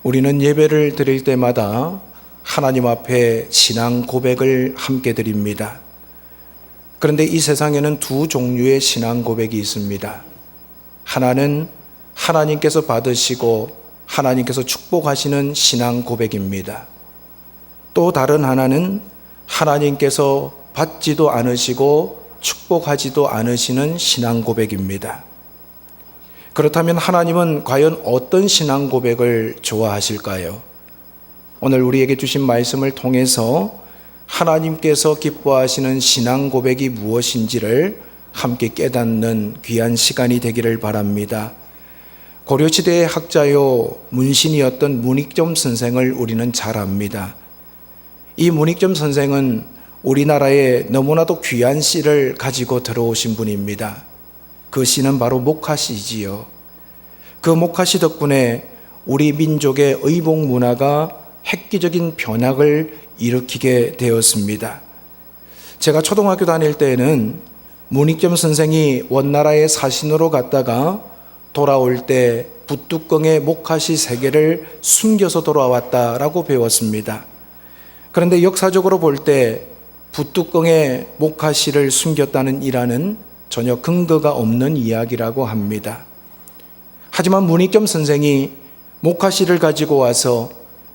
우리는 예배를 드릴 때마다 하나님 앞에 신앙 고백을 함께 드립니다. 그런데 이 세상에는 두 종류의 신앙 고백이 있습니다. 하나는 하나님께서 받으시고 하나님께서 축복하시는 신앙 고백입니다. 또 다른 하나는 하나님께서 받지도 않으시고 축복하지도 않으시는 신앙 고백입니다. 그렇다면 하나님은 과연 어떤 신앙 고백을 좋아하실까요? 오늘 우리에게 주신 말씀을 통해서 하나님께서 기뻐하시는 신앙 고백이 무엇인지를 함께 깨닫는 귀한 시간이 되기를 바랍니다. 고려시대의 학자요 문신이었던 문익점 선생을 우리는 잘 압니다. 이 문익점 선생은 우리나라에 너무나도 귀한 씨를 가지고 들어오신 분입니다. 그 씨는 바로 목화씨지요. 그 목화씨 덕분에 우리 민족의 의복 문화가 획기적인 변화를 일으키게 되었습니다. 제가 초등학교 다닐 때에는 문익점 선생이 원나라에 사신으로 갔다가 돌아올 때 붓뚜껑에 목화씨 3개를 숨겨서 돌아왔다라고 배웠습니다. 그런데 역사적으로 볼 때 붓뚜껑에 목화씨를 숨겼다는 일화는 전혀 근거가 없는 이야기라고 합니다. 하지만 문익점 선생이 목화씨를 가지고 와서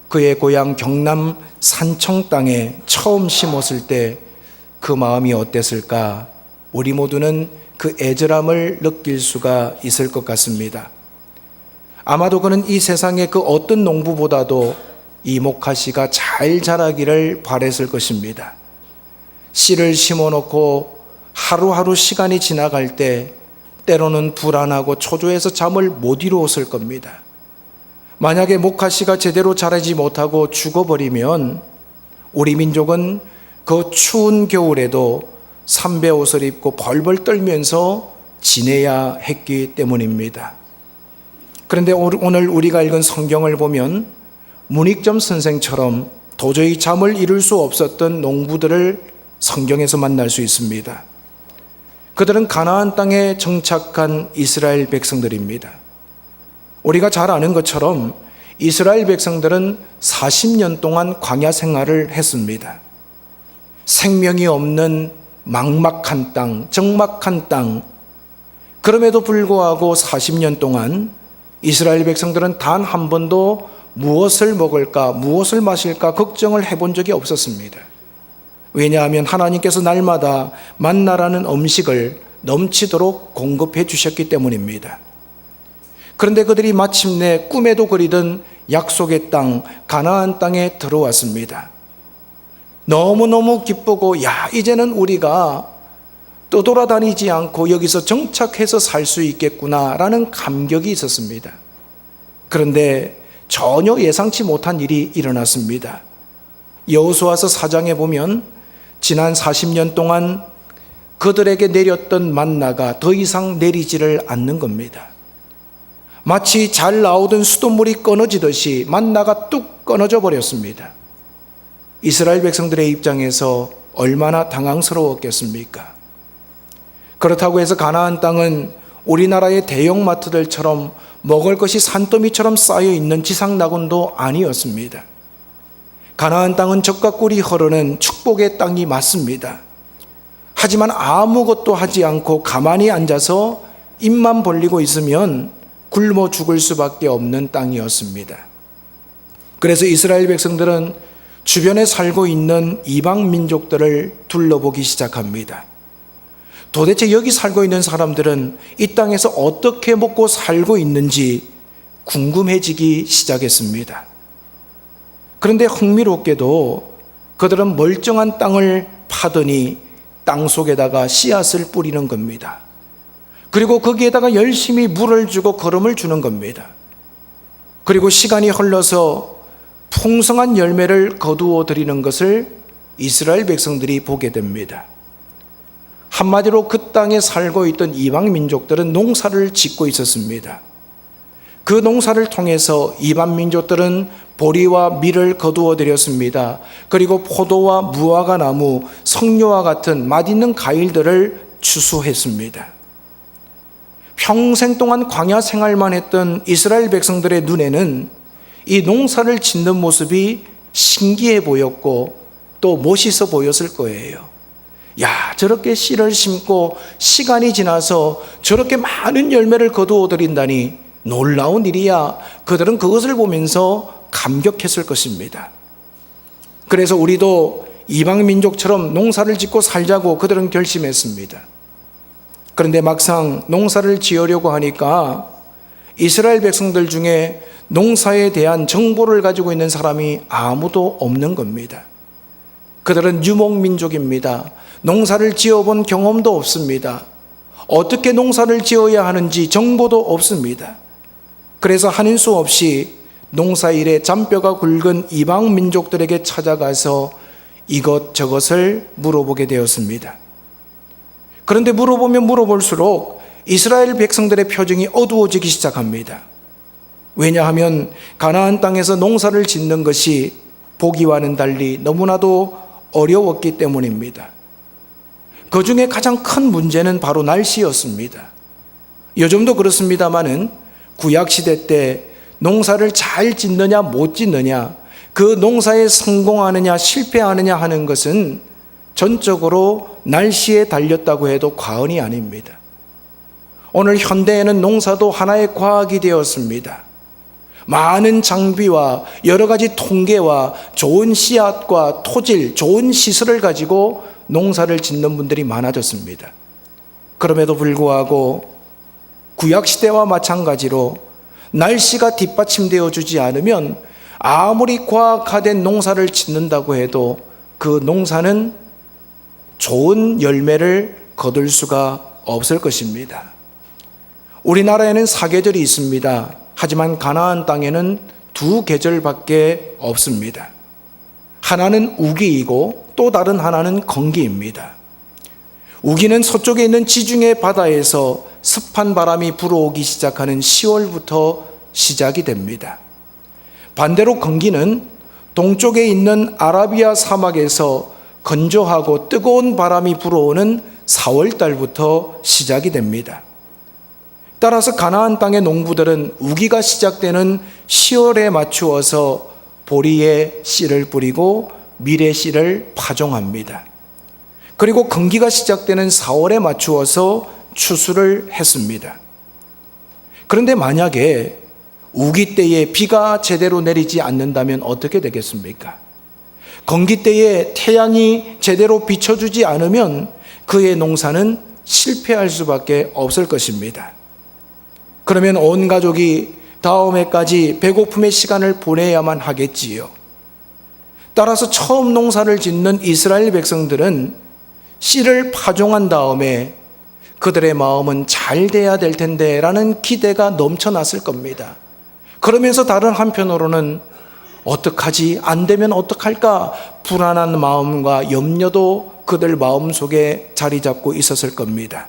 그의 고향 경남 산청 땅에 처음 심었을 때 그 마음이 어땠을까? 우리 모두는 그 애절함을 느낄 수가 있을 것 같습니다. 아마도 그는 이 세상의 그 어떤 농부보다도 이 목화씨가 잘 자라기를 바랬을 것입니다. 씨를 심어놓고 하루하루 시간이 지나갈 때 때로는 불안하고 초조해서 잠을 못 이루었을 겁니다. 만약에 목화씨가 제대로 자라지 못하고 죽어버리면 우리 민족은 그 추운 겨울에도 삼배 옷을 입고 벌벌 떨면서 지내야 했기 때문입니다. 그런데 오늘 우리가 읽은 성경을 보면 문익점 선생처럼 도저히 잠을 이룰 수 없었던 농부들을 성경에서 만날 수 있습니다. 그들은 가나안 땅에 정착한 이스라엘 백성들입니다. 우리가 잘 아는 것처럼 이스라엘 백성들은 40년 동안 광야 생활을 했습니다. 생명이 없는 막막한 땅, 적막한 땅. 그럼에도 불구하고 40년 동안 이스라엘 백성들은 단 한 번도 무엇을 먹을까, 무엇을 마실까 걱정을 해본 적이 없었습니다. 왜냐하면 하나님께서 날마다 만나라는 음식을 넘치도록 공급해 주셨기 때문입니다. 그런데 그들이 마침내 꿈에도 그리던 약속의 땅, 가나안 땅에 들어왔습니다. 너무너무 기쁘고 이제는 우리가 떠돌아다니지 않고 여기서 정착해서 살 수 있겠구나라는 감격이 있었습니다. 그런데 전혀 예상치 못한 일이 일어났습니다. 여호수아서 4장에 보면 지난 40년 동안 그들에게 내렸던 만나가 더 이상 내리지를 않는 겁니다. 마치 잘 나오던 수돗물이 끊어지듯이 만나가 뚝 끊어져 버렸습니다. 이스라엘 백성들의 입장에서 얼마나 당황스러웠겠습니까? 그렇다고 해서 가나안 땅은 우리나라의 대형마트들처럼 먹을 것이 산더미처럼 쌓여 있는 지상낙원도 아니었습니다. 가나안 땅은 젖과 꿀이 흐르는 축복의 땅이 맞습니다. 하지만 아무것도 하지 않고 가만히 앉아서 입만 벌리고 있으면 굶어 죽을 수밖에 없는 땅이었습니다. 그래서 이스라엘 백성들은 주변에 살고 있는 이방 민족들을 둘러보기 시작합니다. 도대체 여기 살고 있는 사람들은 이 땅에서 어떻게 먹고 살고 있는지 궁금해지기 시작했습니다. 그런데 흥미롭게도 그들은 멀쩡한 땅을 파더니 땅 속에다가 씨앗을 뿌리는 겁니다. 그리고 거기에다가 열심히 물을 주고 거름을 주는 겁니다. 그리고 시간이 흘러서 풍성한 열매를 거두어 드리는 것을 이스라엘 백성들이 보게 됩니다. 한마디로 그 땅에 살고 있던 이방 민족들은 농사를 짓고 있었습니다. 그 농사를 통해서 이방 민족들은 보리와 밀을 거두어 드렸습니다. 그리고 포도와 무화과 나무, 석류와 같은 맛있는 과일들을 추수했습니다. 평생 동안 광야 생활만 했던 이스라엘 백성들의 눈에는 이 농사를 짓는 모습이 신기해 보였고 또 멋있어 보였을 거예요. 야, 저렇게 씨를 심고 시간이 지나서 저렇게 많은 열매를 거두어 드린다니 놀라운 일이야. 그들은 그것을 보면서 감격했을 것입니다. 그래서 우리도 이방 민족처럼 농사를 짓고 살자고 그들은 결심했습니다. 그런데 막상 농사를 지으려고 하니까 이스라엘 백성들 중에 농사에 대한 정보를 가지고 있는 사람이 아무도 없는 겁니다. 그들은 유목민족입니다. 농사를 지어본 경험도 없습니다. 어떻게 농사를 지어야 하는지 정보도 없습니다. 그래서 하는 수 없이 농사일에 잔뼈가 굵은 이방 민족들에게 찾아가서 이것저것을 물어보게 되었습니다. 그런데 물어보면 물어볼수록 이스라엘 백성들의 표정이 어두워지기 시작합니다. 왜냐하면 가나안 땅에서 농사를 짓는 것이 보기와는 달리 너무나도 어려웠기 때문입니다. 그 중에 가장 큰 문제는 바로 날씨였습니다. 요즘도 그렇습니다마는 구약시대 때 농사를 잘 짓느냐 못 짓느냐, 그 농사에 성공하느냐 실패하느냐 하는 것은 전적으로 날씨에 달렸다고 해도 과언이 아닙니다. 오늘 현대에는 농사도 하나의 과학이 되었습니다. 많은 장비와 여러 가지 통계와 좋은 씨앗과 토질, 좋은 시설을 가지고 농사를 짓는 분들이 많아졌습니다. 그럼에도 불구하고 구약시대와 마찬가지로 날씨가 뒷받침되어 주지 않으면 아무리 과학화된 농사를 짓는다고 해도 그 농사는 좋은 열매를 거둘 수가 없을 것입니다. 우리나라에는 사계절이 있습니다. 하지만 가나안 땅에는 두 계절밖에 없습니다. 하나는 우기이고 또 다른 하나는 건기입니다. 우기는 서쪽에 있는 지중해 바다에서 습한 바람이 불어오기 시작하는 10월부터 시작이 됩니다. 반대로 건기는 동쪽에 있는 아라비아 사막에서 건조하고 뜨거운 바람이 불어오는 4월 달부터 시작이 됩니다. 따라서 가나안 땅의 농부들은 우기가 시작되는 10월에 맞추어서 보리에 씨를 뿌리고 밀의 씨를 파종합니다. 그리고 건기가 시작되는 4월에 맞추어서 추수를 했습니다. 그런데 만약에 우기 때에 비가 제대로 내리지 않는다면 어떻게 되겠습니까? 건기 때에 태양이 제대로 비춰주지 않으면 그의 농사는 실패할 수밖에 없을 것입니다. 그러면 온 가족이 다음 해까지 배고픔의 시간을 보내야만 하겠지요. 따라서 처음 농사를 짓는 이스라엘 백성들은 씨를 파종한 다음에 그들의 마음은 잘 돼야 될 텐데 라는 기대가 넘쳐났을 겁니다. 그러면서 다른 한편으로는 어떡하지? 안 되면 어떡할까? 불안한 마음과 염려도 그들 마음속에 자리 잡고 있었을 겁니다.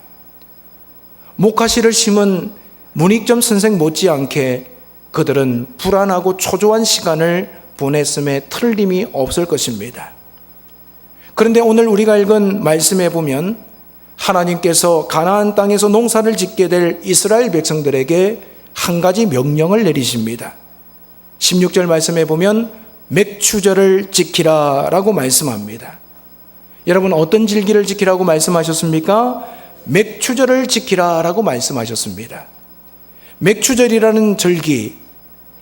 목화씨를 심은 문익점 선생 못지않게 그들은 불안하고 초조한 시간을 보냈음에 틀림이 없을 것입니다. 그런데 오늘 우리가 읽은 말씀에 보면 하나님께서 가나안 땅에서 농사를 짓게 될 이스라엘 백성들에게 한 가지 명령을 내리십니다. 16절 말씀에 보면 맥추절을 지키라 라고 말씀합니다. 여러분, 어떤 절기를 지키라고 말씀하셨습니까? 맥추절을 지키라 라고 말씀하셨습니다. 맥추절이라는 절기,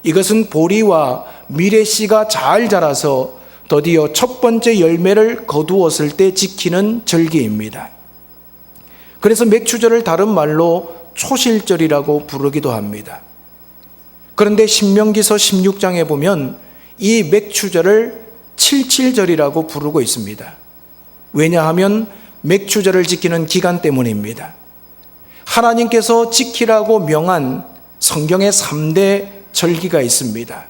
이것은 보리와 밀의 씨가 잘 자라서 드디어 첫 번째 열매를 거두었을 때 지키는 절기입니다. 그래서 맥추절을 다른 말로 초실절이라고 부르기도 합니다. 그런데 신명기서 16장에 보면 이 맥추절을 칠칠절이라고 부르고 있습니다. 왜냐하면 맥추절을 지키는 기간 때문입니다. 하나님께서 지키라고 명한 성경의 3대 절기가 있습니다.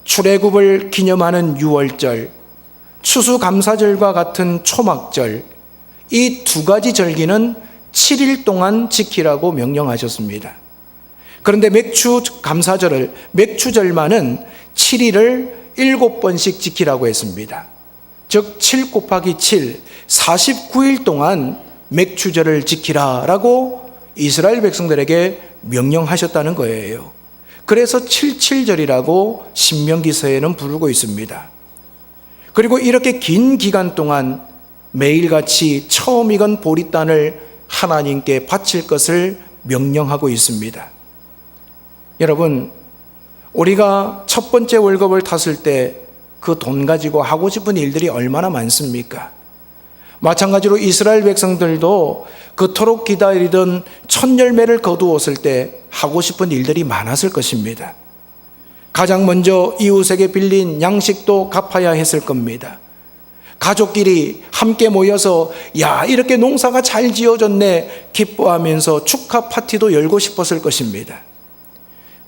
출애굽을 기념하는 유월절, 추수감사절과 같은 초막절, 이 두 가지 절기는 7일 동안 지키라고 명령하셨습니다. 그런데 맥추감사절을, 맥추절만은 7일을 7번씩 지키라고 했습니다. 즉 7 곱하기 7, 49일 동안 맥추절을 지키라라고 이스라엘 백성들에게 명령하셨다는 거예요. 그래서 칠칠절이라고 신명기서에는 부르고 있습니다. 그리고 이렇게 긴 기간 동안 매일같이 처음 익은 보리단을 하나님께 바칠 것을 명령하고 있습니다. 여러분, 우리가 첫 번째 월급을 탔을 때 그 돈 가지고 하고 싶은 일들이 얼마나 많습니까? 마찬가지로 이스라엘 백성들도 그토록 기다리던 첫 열매를 거두었을 때 하고 싶은 일들이 많았을 것입니다. 가장 먼저 이웃에게 빌린 양식도 갚아야 했을 겁니다. 가족끼리 함께 모여서 야, 이렇게 농사가 잘 지어졌네 기뻐하면서 축하 파티도 열고 싶었을 것입니다.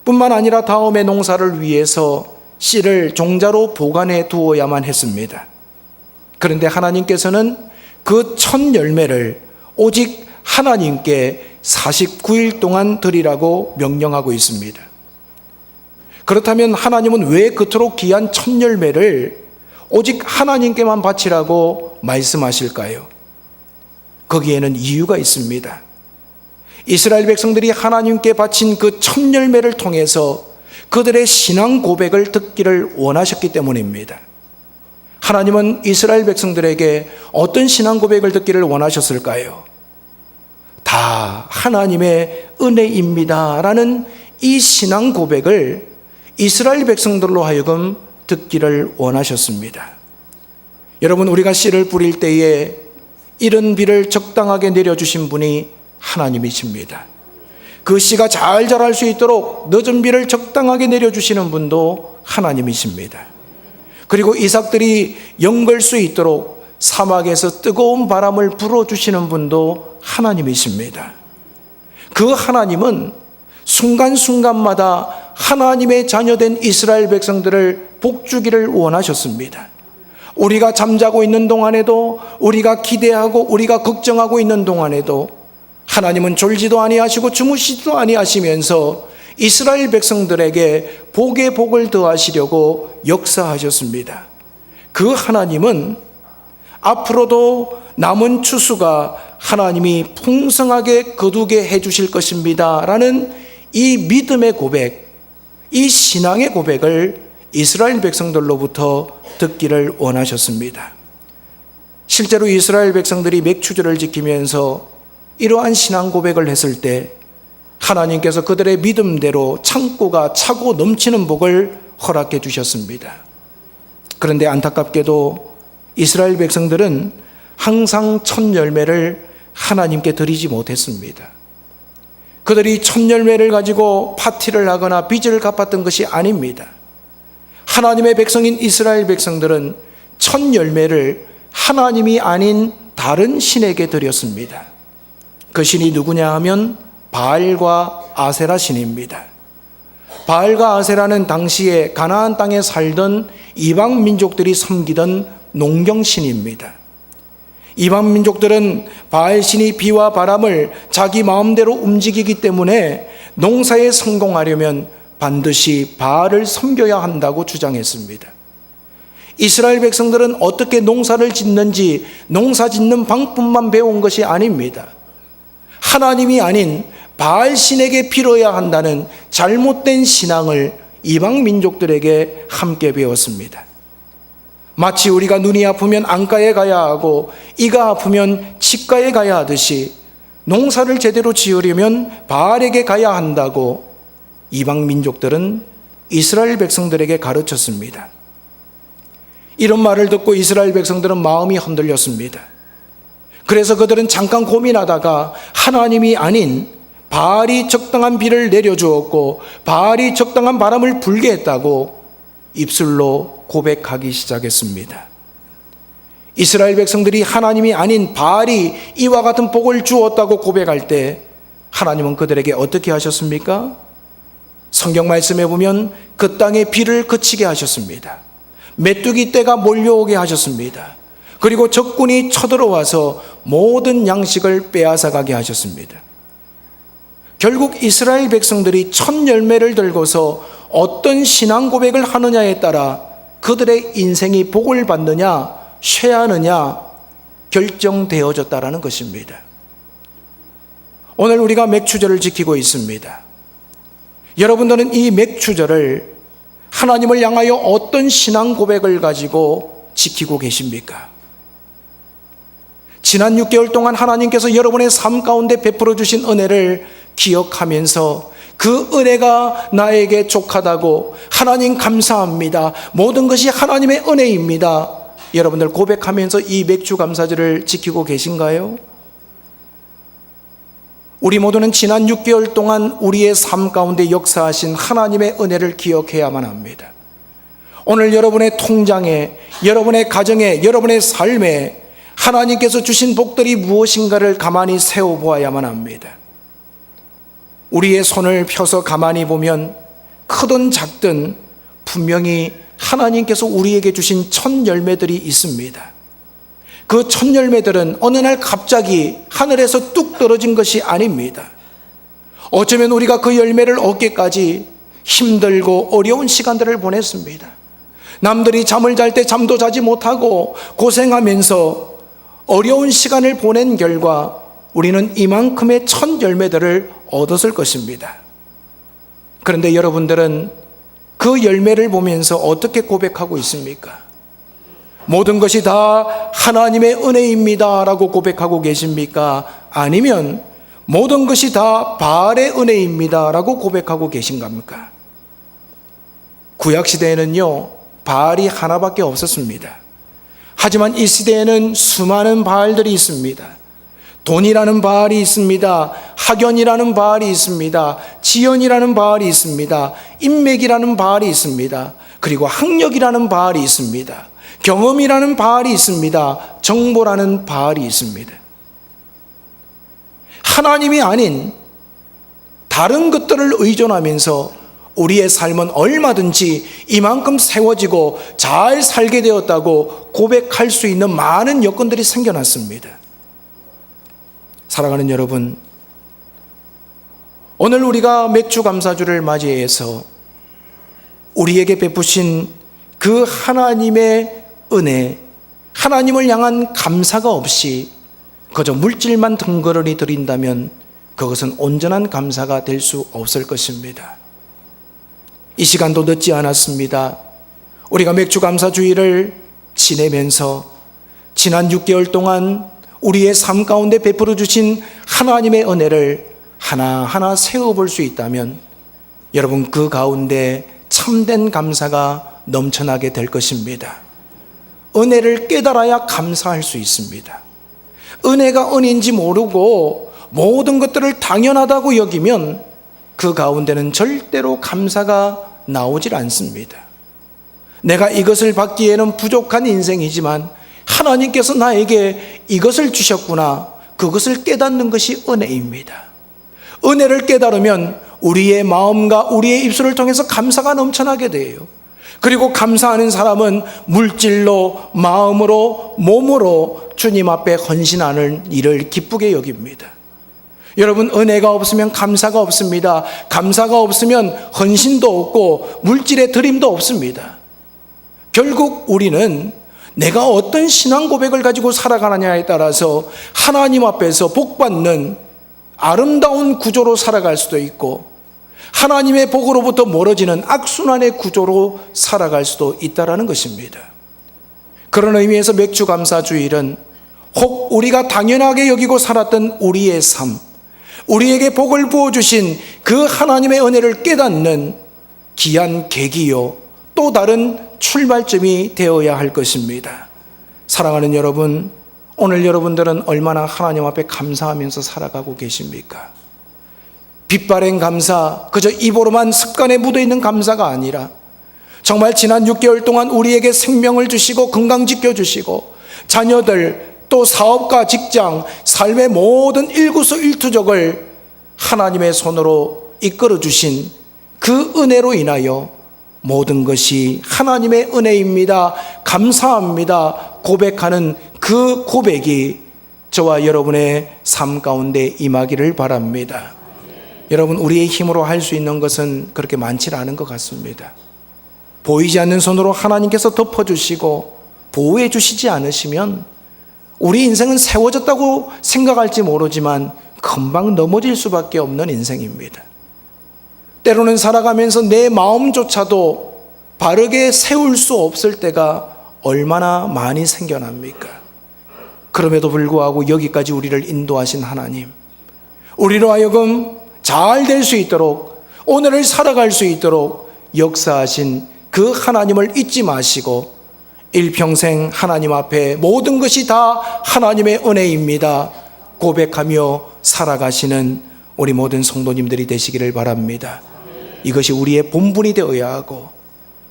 뿐만 아니라 다음의 농사를 위해서 씨를 종자로 보관해 두어야만 했습니다. 그런데 하나님께서는 그 첫 열매를 오직 하나님께 49일 동안 드리라고 명령하고 있습니다. 그렇다면 하나님은 왜 그토록 귀한 첫 열매를 오직 하나님께만 바치라고 말씀하실까요? 거기에는 이유가 있습니다. 이스라엘 백성들이 하나님께 바친 그 첫 열매를 통해서 그들의 신앙 고백을 듣기를 원하셨기 때문입니다. 하나님은 이스라엘 백성들에게 어떤 신앙 고백을 듣기를 원하셨을까요? 다 하나님의 은혜입니다 라는 이 신앙 고백을 이스라엘 백성들로 하여금 듣기를 원하셨습니다. 여러분, 우리가 씨를 뿌릴 때에 이른 비를 적당하게 내려주신 분이 하나님이십니다. 그 씨가 잘 자랄 수 있도록 늦은 비를 적당하게 내려주시는 분도 하나님이십니다. 그리고 이삭들이 영걸 수 있도록 사막에서 뜨거운 바람을 불어주시는 분도 하나님이십니다. 그 하나님은 순간순간마다 하나님의 자녀된 이스라엘 백성들을 복주기를 원하셨습니다. 우리가 잠자고 있는 동안에도, 우리가 기대하고 우리가 걱정하고 있는 동안에도 하나님은 졸지도 아니하시고 주무시지도 아니하시면서 이스라엘 백성들에게 복에 복을 더하시려고 역사하셨습니다. 그 하나님은 앞으로도 남은 추수가 하나님이 풍성하게 거두게 해주실 것입니다 라는 이 믿음의 고백, 이 신앙의 고백을 이스라엘 백성들로부터 듣기를 원하셨습니다. 실제로 이스라엘 백성들이 맥추절을 지키면서 이러한 신앙 고백을 했을 때 하나님께서 그들의 믿음대로 창고가 차고 넘치는 복을 허락해 주셨습니다. 그런데 안타깝게도 이스라엘 백성들은 항상 첫 열매를 하나님께 드리지 못했습니다. 그들이 첫 열매를 가지고 파티를 하거나 빚을 갚았던 것이 아닙니다. 하나님의 백성인 이스라엘 백성들은 첫 열매를 하나님이 아닌 다른 신에게 드렸습니다. 그 신이 누구냐 하면 바알과 아세라 신입니다. 바알과 아세라는 당시에 가나안 땅에 살던 이방 민족들이 섬기던 농경신입니다. 이방 민족들은 바알 신이 비와 바람을 자기 마음대로 움직이기 때문에 농사에 성공하려면 반드시 바알을 섬겨야 한다고 주장했습니다. 이스라엘 백성들은 어떻게 농사를 짓는지 농사 짓는 방법만 배운 것이 아닙니다. 하나님이 아닌 바알 신에게 빌어야 한다는 잘못된 신앙을 이방 민족들에게 함께 배웠습니다. 마치 우리가 눈이 아프면 안과에 가야 하고 이가 아프면 치과에 가야 하듯이 농사를 제대로 지으려면 바알에게 가야 한다고 이방 민족들은 이스라엘 백성들에게 가르쳤습니다. 이런 말을 듣고 이스라엘 백성들은 마음이 흔들렸습니다. 그래서 그들은 잠깐 고민하다가 하나님이 아닌 바알이 적당한 비를 내려주었고 바알이 적당한 바람을 불게 했다고 입술로 고백하기 시작했습니다. 이스라엘 백성들이 하나님이 아닌 바알이 이와 같은 복을 주었다고 고백할 때 하나님은 그들에게 어떻게 하셨습니까? 성경 말씀에 보면 그 땅에 비를 그치게 하셨습니다. 메뚜기 떼가 몰려오게 하셨습니다. 그리고 적군이 쳐들어와서 모든 양식을 빼앗아가게 하셨습니다. 결국 이스라엘 백성들이 첫 열매를 들고서 어떤 신앙 고백을 하느냐에 따라 그들의 인생이 복을 받느냐 쇠하느냐 결정되어졌다라는 것입니다. 오늘 우리가 맥추절을 지키고 있습니다. 여러분들은 이 맥주절을 하나님을 향하여 어떤 신앙 고백을 가지고 지키고 계십니까? 지난 6개월 동안 하나님께서 여러분의 삶 가운데 베풀어 주신 은혜를 기억하면서 그 은혜가 나에게 족하다고 하나님 감사합니다, 모든 것이 하나님의 은혜입니다, 여러분들 고백하면서 이 맥주 감사절을 지키고 계신가요? 우리 모두는 지난 6개월 동안 우리의 삶 가운데 역사하신 하나님의 은혜를 기억해야만 합니다. 오늘 여러분의 통장에, 여러분의 가정에, 여러분의 삶에 하나님께서 주신 복들이 무엇인가를 가만히 세워보아야만 합니다. 우리의 손을 펴서 가만히 보면 크든 작든 분명히 하나님께서 우리에게 주신 첫 열매들이 있습니다. 그 첫 열매들은 어느 날 갑자기 하늘에서 뚝 떨어진 것이 아닙니다. 어쩌면 우리가 그 열매를 얻기까지 힘들고 어려운 시간들을 보냈습니다. 남들이 잠을 잘 때 잠도 자지 못하고 고생하면서 어려운 시간을 보낸 결과 우리는 이만큼의 첫 열매들을 얻었을 것입니다. 그런데 여러분들은 그 열매를 보면서 어떻게 고백하고 있습니까? 모든 것이 다 하나님의 은혜입니다 라고 고백하고 계십니까? 아니면 모든 것이 다 바알의 은혜입니다 라고 고백하고 계신갑니까? 구약시대에는요, 바알이 하나밖에 없었습니다. 하지만 이 시대에는 수많은 바알들이 있습니다. 돈이라는 바알이 있습니다. 학연이라는 바알이 있습니다. 지연이라는 바알이 있습니다. 인맥이라는 바알이 있습니다. 그리고 학력이라는 바알이 있습니다. 경험이라는 바알이 있습니다. 정보라는 바알이 있습니다. 하나님이 아닌 다른 것들을 의존하면서 우리의 삶은 얼마든지 이만큼 세워지고 잘 살게 되었다고 고백할 수 있는 많은 여건들이 생겨났습니다. 사랑하는 여러분, 오늘 우리가 맥주 감사주를 맞이해서 우리에게 베푸신 그 하나님의 은혜, 하나님을 향한 감사가 없이 그저 물질만 덩그러니 드린다면 그것은 온전한 감사가 될 수 없을 것입니다. 이 시간도 늦지 않았습니다. 우리가 맥주 감사주의를 지내면서 지난 6개월 동안 우리의 삶 가운데 베풀어 주신 하나님의 은혜를 하나하나 세워볼 수 있다면 여러분 그 가운데 참된 감사가 넘쳐나게 될 것입니다. 은혜를 깨달아야 감사할 수 있습니다. 은혜가 은인지 모르고 모든 것들을 당연하다고 여기면 그 가운데는 절대로 감사가 나오질 않습니다. 내가 이것을 받기에는 부족한 인생이지만 하나님께서 나에게 이것을 주셨구나, 그것을 깨닫는 것이 은혜입니다. 은혜를 깨달으면 우리의 마음과 우리의 입술을 통해서 감사가 넘쳐나게 돼요. 그리고 감사하는 사람은 물질로, 마음으로, 몸으로 주님 앞에 헌신하는 일을 기쁘게 여깁니다. 여러분, 은혜가 없으면 감사가 없습니다. 감사가 없으면 헌신도 없고 물질의 드림도 없습니다. 결국 우리는 내가 어떤 신앙 고백을 가지고 살아가느냐에 따라서 하나님 앞에서 복받는 아름다운 구조로 살아갈 수도 있고 하나님의 복으로부터 멀어지는 악순환의 구조로 살아갈 수도 있다는 것입니다. 그런 의미에서 맥주 감사주일은 혹 우리가 당연하게 여기고 살았던 우리의 삶, 우리에게 복을 부어주신 그 하나님의 은혜를 깨닫는 귀한 계기요, 또 다른 출발점이 되어야 할 것입니다. 사랑하는 여러분, 오늘 여러분들은 얼마나 하나님 앞에 감사하면서 살아가고 계십니까? 빛바랜 감사, 그저 입으로만 습관에 묻어있는 감사가 아니라 정말 지난 6개월 동안 우리에게 생명을 주시고 건강 지켜주시고 자녀들, 또 사업과 직장, 삶의 모든 일구수일투족을 하나님의 손으로 이끌어주신 그 은혜로 인하여 모든 것이 하나님의 은혜입니다, 감사합니다 고백하는 그 고백이 저와 여러분의 삶 가운데 임하기를 바랍니다. 여러분, 우리의 힘으로 할 수 있는 것은 그렇게 많지 않은 것 같습니다. 보이지 않는 손으로 하나님께서 덮어주시고 보호해 주시지 않으시면 우리 인생은 세워졌다고 생각할지 모르지만 금방 넘어질 수밖에 없는 인생입니다. 때로는 살아가면서 내 마음조차도 바르게 세울 수 없을 때가 얼마나 많이 생겨납니까? 그럼에도 불구하고 여기까지 우리를 인도하신 하나님, 우리로 하여금 잘 될 수 있도록, 오늘을 살아갈 수 있도록 역사하신 그 하나님을 잊지 마시고 일평생 하나님 앞에 모든 것이 다 하나님의 은혜입니다 고백하며 살아가시는 우리 모든 성도님들이 되시기를 바랍니다. 이것이 우리의 본분이 되어야 하고,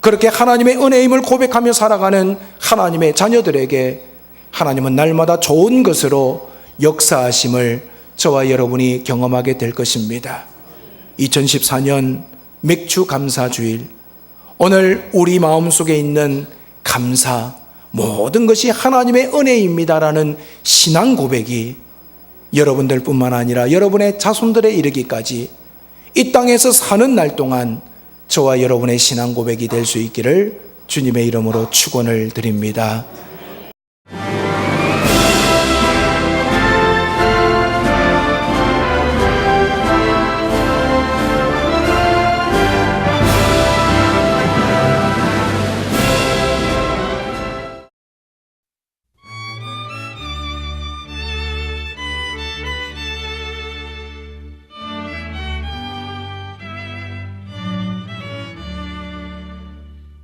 그렇게 하나님의 은혜임을 고백하며 살아가는 하나님의 자녀들에게 하나님은 날마다 좋은 것으로 역사하심을 저와 여러분이 경험하게 될 것입니다. 2014년 맥주 감사주일, 오늘 우리 마음속에 있는 감사, 모든 것이 하나님의 은혜입니다라는 신앙 고백이 여러분들 뿐만 아니라 여러분의 자손들에 이르기까지 이 땅에서 사는 날 동안 저와 여러분의 신앙 고백이 될 수 있기를 주님의 이름으로 축원을 드립니다.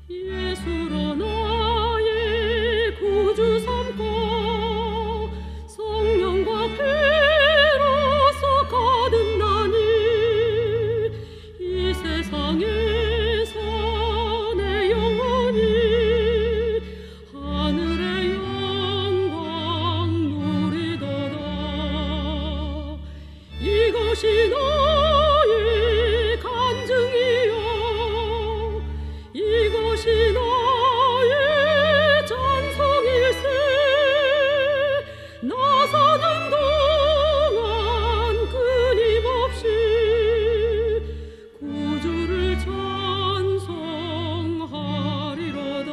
예수로 나의 구주 삼고 성령과 피로써 거듭나니 이 세상에서 내 영혼이 하늘의 영광 누리도다. 이것이 너의 간증이요, 이것이 너의 찬송일세. 나 사는 동안 끊임없이 구주를 찬송하리로다.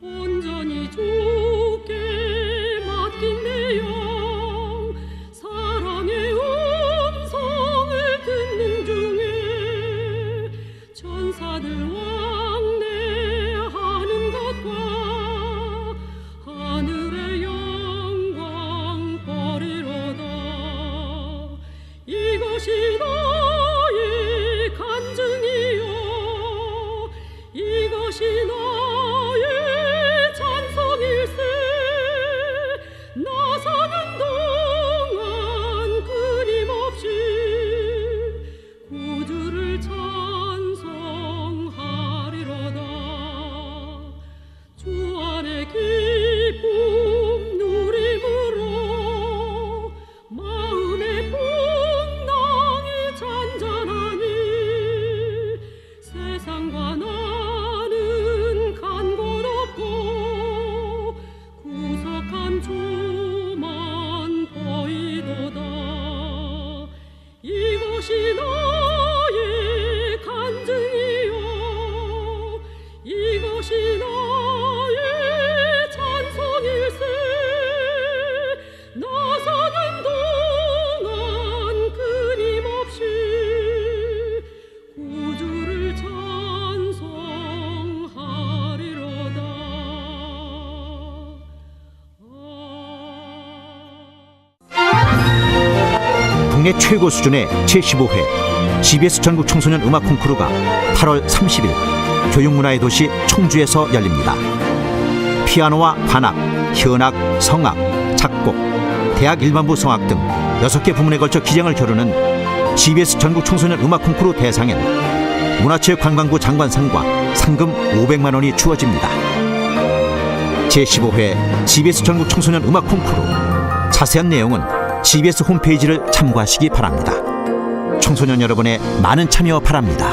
온전히 주께 맡긴 내 영, 사랑의 음성을 듣는 중에 천사들 왕래하는 것과 하늘의 영광 보리로다. 이것이 너의 간증이요, 이것이 너의 찬송일세. 나 사는 동안 끊임없이 구주를 찬송하리로다. 주 안에 기쁨 누림으로 마음의 풍랑이 잔잔하니 세상과 나는 간고롭고 구속한 주만 보이도다. 이것이 너의 간증이요, 이것이 너의 찬송일세. 나 사는 동안 끊임없이 구주를 찬송하리로다. 국내 최고 수준의 제15회 CBS 전국 청소년 음악 콩쿠르가 8월 30일 교육문화의 도시 청주에서 열립니다. 피아노와 관악, 현악, 성악, 작곡, 대학 일반부 성악 등 6개 부문에 걸쳐 기량을 겨루는 CBS 전국 청소년 음악 콩쿠르 대상엔 문화체육관광부 장관상과 상금 500만 원이 주어집니다. 제15회 CBS 전국 청소년 음악 콩쿠르, 자세한 내용은 CBS 홈페이지를 참고하시기 바랍니다. 청소년 여러분의 많은 참여 바랍니다.